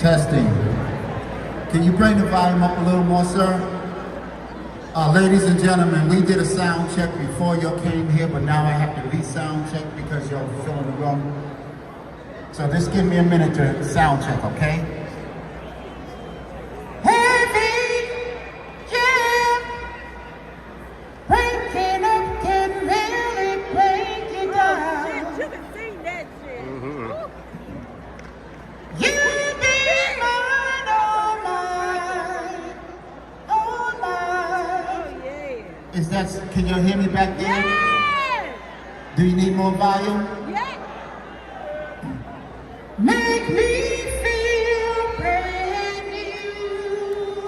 Testing. Can you bring the volume up a little more, sir? Ladies and gentlemen, we did a sound check before you came here, but now I have to re-sound check because you're filling the room. So just give me a minute to sound check, okay? Can you hear me back there? Yeah. Do you need more volume? Yeah. Make me feel brand new.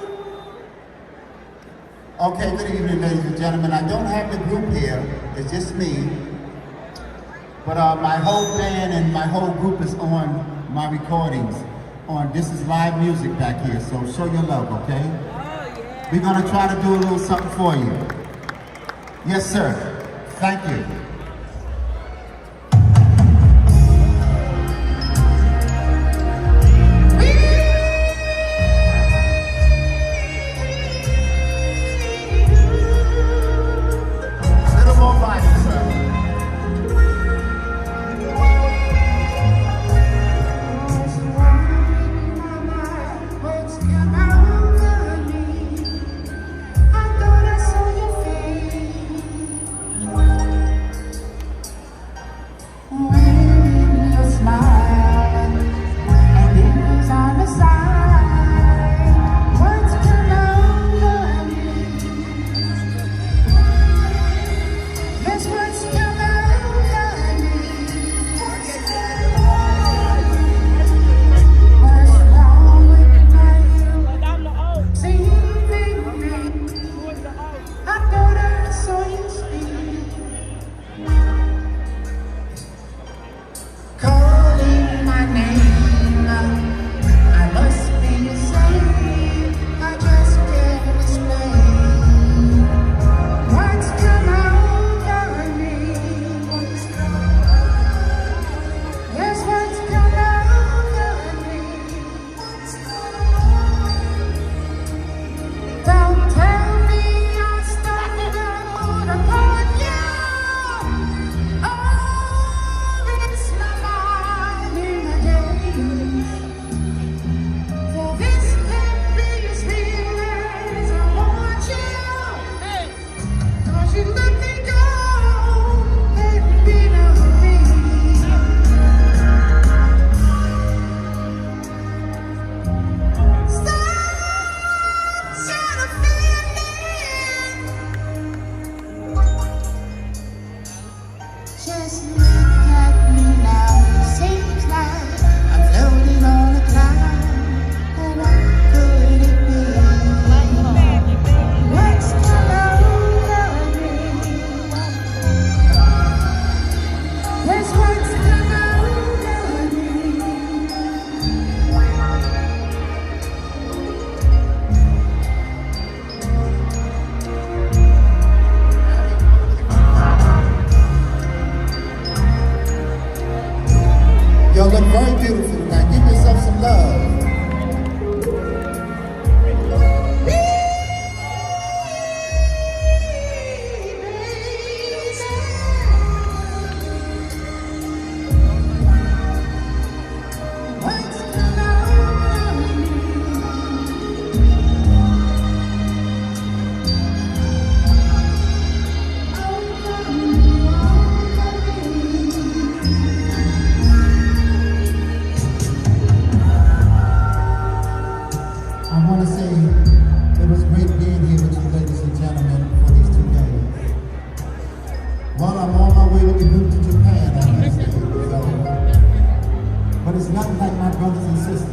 Okay, good evening, ladies and gentlemen. I don't have the group here. It's just me. But my whole band and my whole group is on my recordings. This is live music back here, so show your love, okay? Oh, yeah. We're gonna try to do a little something for you. Yes, sir. Thank you. Little more volume, sir. Y'all look very beautiful tonight. Give yourself some love. I want to say it was great being here with you, ladies and gentlemen, for these 2 days. Well, I'm on my way with the group to Japan, I must say. So, but it's nothing like my brothers and sisters.